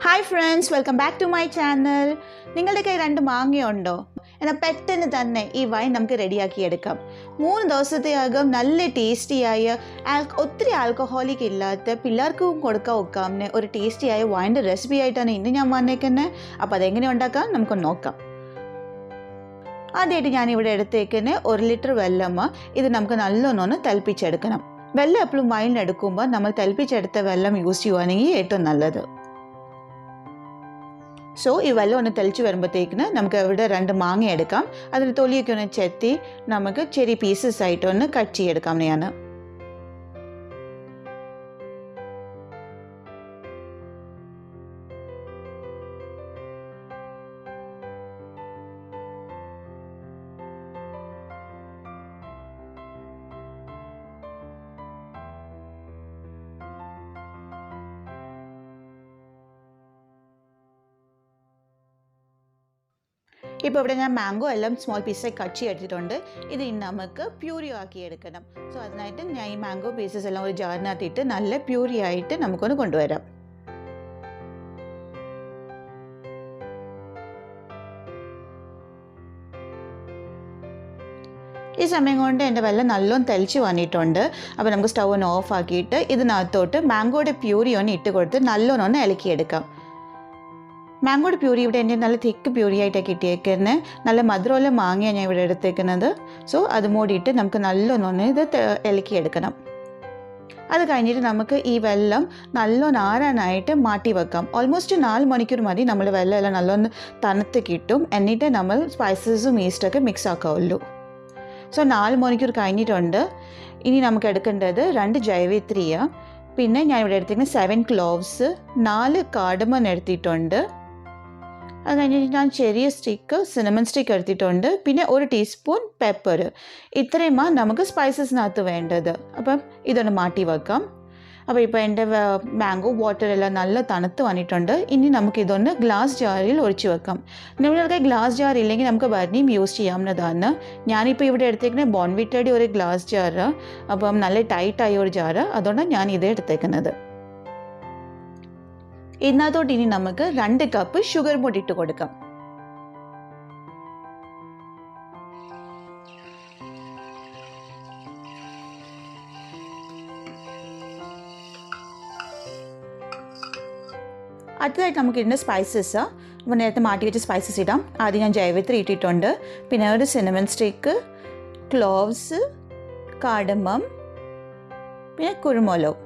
Hi friends, welcome back to my channel. നിങ്ങളുടെ കയ്യിൽ 2 മാങ്ങയുണ്ടോ? എന്നാൽ പെട്ടെന്ന് തന്നെ ഈ വൈൻ നമുക്ക് റെഡിയാക്കി എടുക്കാം. 3 ദിവസത്തേക്കകം നല്ല ടേസ്റ്റിയായ ഒത്തിരി ആൽക്കഹോളിക് ഇല്ലാത്ത പിള്ളേർക്കും കൊടുക്കാൻ ഒക്കാവുന്ന ഒരു ടേസ്റ്റിയായ വൈൻ്റെ റെസിപ്പി ആയിട്ടാണ് ഇന്ന് ഞാൻ വന്നേക്കുന്നത്. അപ്പോൾ അതെങ്ങനെ ഉണ്ടാക്കാം നമുക്ക് നോക്കാം. ആദ്യമായിട്ട് ഞാനിവിടെ എടുത്തേക്കുന്നത് 1 ലിറ്റർ വെള്ളം. ഇത് നമുക്ക് നല്ലോണം തിളപ്പിച്ചെടുക്കണം. വെള്ളം എപ്പോഴും വൈനിലെടുക്കുമ്പോൾ നമ്മൾ തിളപ്പിച്ചെടുത്ത വെള്ളം യൂസ് ചെയ്യുവാണെങ്കിൽ ഏറ്റവും നല്ലത്. സോ ഈ വെള്ളം ഒന്ന് തെളിച്ച് വരുമ്പോഴത്തേക്കിന് നമുക്ക് ഇവിടെ 2 മാങ്ങ എടുക്കാം. അതിൽ തൊലിയൊക്കെ ഒന്ന് ചെത്തി നമുക്ക് ചെറിയ പീസസ് ആയിട്ടൊന്ന് കട്ട് ചെയ്തെടുക്കാം. ഞാൻ ഇപ്പോൾ ഇവിടെ ഞാൻ മാംഗോ എല്ലാം സ്മോൾ പീസായി കട്ട് ചെയ്തെടുത്തിട്ടുണ്ട്. ഇത് നമുക്ക് പ്യൂരി ആക്കി എടുക്കണം. സോ അതിനായിട്ട് ഞാൻ ഈ മാംഗോ പീസസ് എല്ലാം ഒരു ജാറിനകത്തിട്ട് നല്ല പ്യൂരി ആയിട്ട് നമുക്കൊന്ന് കൊണ്ടുവരാം. ഈ സമയം കൊണ്ട് എൻ്റെ വെള്ളം നല്ലോണം തെളിച്ച് വന്നിട്ടുണ്ട്. അപ്പോൾ നമുക്ക് സ്റ്റൗ ഒന്ന് ഓഫ് ആക്കിയിട്ട് ഇതിനകത്തോട്ട് മാംഗോയുടെ പ്യൂരി ഒന്ന് ഇട്ട് കൊടുത്ത് നല്ലോണം ഒന്ന് ഇളക്കിയെടുക്കാം. മാംഗോയുടെ പ്യൂരി ഇവിടെ എൻ്റെ നല്ല തിക്ക് പ്യൂരി ആയിട്ടാണ് കിട്ടിയേക്കുന്നത്. നല്ല മധുരമുള്ള മാങ്ങയാണ് ഞാൻ ഇവിടെ എടുത്തേക്കുന്നത്. സോ അത് മൂടിയിട്ട് നമുക്ക് നല്ലോണം ഇത് ഇളക്കിയെടുക്കണം. അത് കഴിഞ്ഞിട്ട് നമുക്ക് ഈ വെള്ളം നല്ലോണം ആറാനായിട്ട് മാറ്റി വെക്കാം. ഓൾമോസ്റ്റ് 4 മണിക്കൂർ മതി. നമ്മൾ വെള്ളം എല്ലാം നല്ലോണം തണുത്ത് കിട്ടും. എന്നിട്ട് നമ്മൾ സ്പൈസസും ഈസ്റ്റൊക്കെ മിക്സ് ആക്കാവുള്ളൂ. സോ 4 മണിക്കൂർ കഴിഞ്ഞിട്ടുണ്ട്. ഇനി നമുക്ക് എടുക്കേണ്ടത് 2 ജൈവിത്രിയ, പിന്നെ ഞാൻ ഇവിടെ എടുത്തിരിക്കുന്നത് 7 ക്ലോവ്സ്, 4 കാർഡമം എടുത്തിട്ടുണ്ട്. അത് കഴിഞ്ഞിട്ട് ഞാൻ ചെറിയ സ്റ്റിക്ക് സിനമൺ സ്റ്റിക്ക് എടുത്തിട്ടുണ്ട്. പിന്നെ 1 ടീസ്പൂൺ പെപ്പർ. ഇത്രയുമാണ് നമുക്ക് സ്പൈസസിനകത്ത് വേണ്ടത്. അപ്പം ഇതൊന്ന് മാറ്റി വെക്കാം. അപ്പോൾ ഇപ്പോൾ എൻ്റെ മാംഗോ വാട്ടറെല്ലാം നല്ല തണുത്ത് വന്നിട്ടുണ്ട്. ഇനി നമുക്കിതൊന്ന് ഗ്ലാസ് ജാറിൽ ഒഴിച്ച് വെക്കാം. നിങ്ങൾക്ക് ഗ്ലാസ് ജാർ ഇല്ലെങ്കിൽ നമുക്ക് ബർണിയും യൂസ് ചെയ്യാവുന്നതാണ്. ഞാനിപ്പോൾ ഇവിടെ എടുത്തേക്കുന്നത് ബോൺവിറ്റയുടെ ഒരു ഗ്ലാസ് ജാറ്. അപ്പം നല്ല ടൈറ്റായ ഒരു ജാറ്, അതുകൊണ്ടാണ് ഞാൻ ഇത് എടുത്തേക്കുന്നത്. ഇതിനകത്തോട്ട് ഇനി നമുക്ക് 2 കപ്പ് ഷുഗർ പൊടി ഇട്ട് കൊടുക്കാം. അടുത്തതായിട്ട് നമുക്ക് ഇതിൻ്റെ സ്പൈസസ്, അപ്പോൾ നേരത്തെ മാറ്റി വെച്ച സ്പൈസസ് ഇടാം. ആദ്യം ഞാൻ ജൈവിത്രി ഇട്ടിട്ടുണ്ട്. പിന്നെ ഒരു സിനമൺ സ്റ്റിക്ക്, ക്ലോവ്സ്, കാർഡമം, പിന്നെ കുരുമുളക്.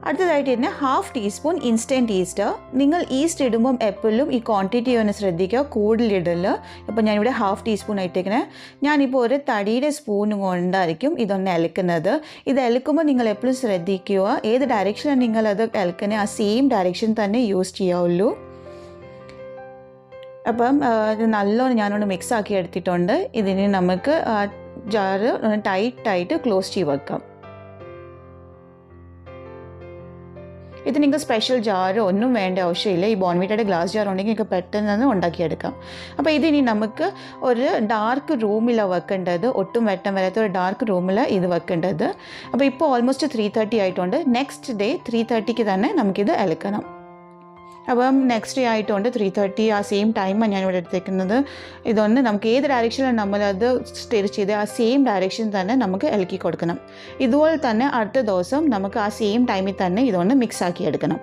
അടുത്തതായിട്ട് തന്നെ 1/2 ടീസ്പൂൺ ഇൻസ്റ്റൻറ്റ് ഈസ്റ്റ്. നിങ്ങൾ ഈസ്റ്റ് ഇടുമ്പം എപ്പോഴും ഈ ക്വാണ്ടിറ്റി ഒന്ന് ശ്രദ്ധിക്കുക, കൂടുതലിടല്. ഇപ്പോൾ ഞാനിവിടെ 1/2 ടീസ്പൂൺ ഇട്ടേക്കുന്നത്. ഞാനിപ്പോൾ ഒരു തടിയുടെ സ്പൂൺ കൊണ്ടായിരിക്കും ഇതൊന്ന് ഇളക്കുന്നത്. ഇത് ഇളക്കുമ്പോൾ നിങ്ങൾ എപ്പോഴും ശ്രദ്ധിക്കുക, ഏത് ഡയറക്ഷനാണ് നിങ്ങളത് ഇളക്കുന്നത് ആ സെയിം ഡയറക്ഷൻ തന്നെ യൂസ് ചെയ്യാവുള്ളൂ. അപ്പം ഇത് നല്ലോണം ഞാനൊന്ന് മിക്സ് ആക്കി എടുത്തിട്ടുണ്ട്. ഇതിന് നമുക്ക് ജാറ് ടൈറ്റായിട്ട് ക്ലോസ് ചെയ്ത് വെക്കാം. ഇത് നിങ്ങൾക്ക് സ്പെഷ്യൽ ജാറോ ഒന്നും വേണ്ട ആവശ്യമില്ല. ഈ ബോൺവിറ്റയുടെ ഗ്ലാസ് ജാർ ഉണ്ടെങ്കിൽ നിങ്ങൾക്ക് പെട്ടെന്ന് ഉണ്ടാക്കിയെടുക്കാം. അപ്പോൾ ഇതിനി നമുക്ക് ഒരു ഡാർക്ക് റൂമിലാണ് വെക്കേണ്ടത്. ഒട്ടും വെട്ടം വരാത്ത ഒരു ഡാർക്ക് റൂമിലാണ് ഇത് വെക്കേണ്ടത്. അപ്പോൾ ഇപ്പോൾ ഓൾമോസ്റ്റ് 3:30 ആയിട്ടുണ്ട്. നെക്സ്റ്റ് ഡേ 3:30 തന്നെ നമുക്കിത് ഇളക്കണം. അപ്പം നെക്സ്റ്റ് ഡേ ആയിട്ടുണ്ട് 3:30. ആ സെയിം ടൈമാണ് ഞാനിവിടെ എടുത്തേക്കുന്നത്. ഇതൊന്ന് നമുക്ക് ഏത് ഡയറക്ഷനിലാണ് നമ്മളത് സ്റ്റിർ ചെയ്ത് ആ സെയിം ഡയറക്ഷൻ തന്നെ നമുക്ക് ഇളക്കി കൊടുക്കണം. ഇതുപോലെ തന്നെ അടുത്ത ദിവസം നമുക്ക് ആ സെയിം ടൈമിൽ തന്നെ ഇതൊന്ന് മിക്സ് ആക്കി എടുക്കണം.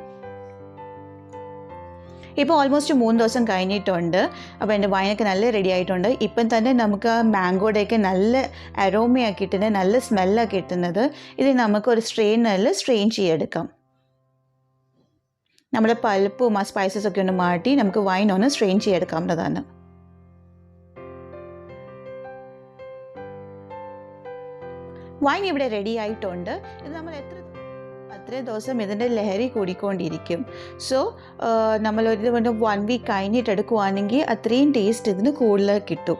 ഇപ്പോൾ ഓൾമോസ്റ്റ് 3 ദിവസം കഴിഞ്ഞിട്ടുണ്ട്. അപ്പോൾ എൻ്റെ വൈനൊക്കെ നല്ല റെഡി ആയിട്ടുണ്ട്. ഇപ്പം തന്നെ നമുക്ക് മാംഗോയുടെയൊക്കെ നല്ല അരോമയൊക്കെ കിട്ടുന്നത്, നല്ല സ്മെല്ലൊക്കെ കിട്ടുന്നത്. ഇത് നമുക്കൊരു സ്ട്രെയിനറിൽ സ്ട്രെയിൻ ചെയ്തെടുക്കാം. നമ്മുടെ പൾപ്പും ആ സ്പൈസസ് ഒക്കെ ഒന്ന് മാറ്റി നമുക്ക് വൈൻ ഒന്ന് സ്ട്രെയിൻ ചെയ്തെടുക്കാവുന്നതാണ്. വൈൻ ഇവിടെ റെഡി ആയിട്ടുണ്ട്. ഇത് നമ്മൾ അത്രയും ദിവസം ഇതിൻ്റെ ലഹരി കൂടിക്കൊണ്ടിരിക്കും. സോ നമ്മളൊരു 1 വീക്ക് കഴിഞ്ഞിട്ട് എടുക്കുവാണെങ്കിൽ അത്രയും ടേസ്റ്റ് ഇതിന് കൂടുതൽ കിട്ടും.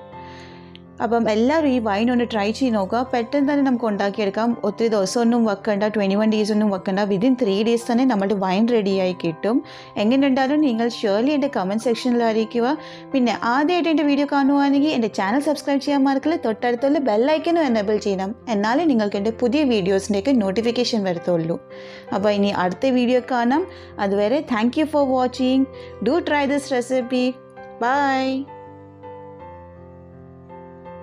അപ്പം എല്ലാവരും ഈ വൈൻ ഒന്ന് ട്രൈ ചെയ്ത് നോക്കുക. പെട്ടെന്ന് തന്നെ നമുക്ക് ഉണ്ടാക്കിയെടുക്കാം. ഒത്തിരി ദിവസമൊന്നും വെക്കണ്ട, 21 days ഒന്നും വെക്കണ്ട. വിതിൻ 3 days തന്നെ നമ്മുടെ വൈൻ റെഡിയായി കിട്ടും. എങ്ങനെയുണ്ടാലും നിങ്ങൾ ഷുവർലി എൻ്റെ കമൻറ്റ് സെക്ഷനിൽ അറിയിക്കുക. പിന്നെ ആദ്യമായിട്ട് എൻ്റെ വീഡിയോ കാണുവാണെങ്കിൽ എൻ്റെ ചാനൽ സബ്സ്ക്രൈബ് ചെയ്യാൻ മറക്കില്ല. തൊട്ടടുത്തുള്ള ബെല്ലൈക്കനും എനേബിൾ ചെയ്യണം. എന്നാലേ നിങ്ങൾക്ക് എൻ്റെ പുതിയ വീഡിയോസിൻ്റെയൊക്കെ നോട്ടിഫിക്കേഷൻ വരത്തുള്ളൂ. അപ്പോൾ ഇനി അടുത്ത വീഡിയോ കാണാം. അതുവരെ thank you for watching. Do try this recipe. By.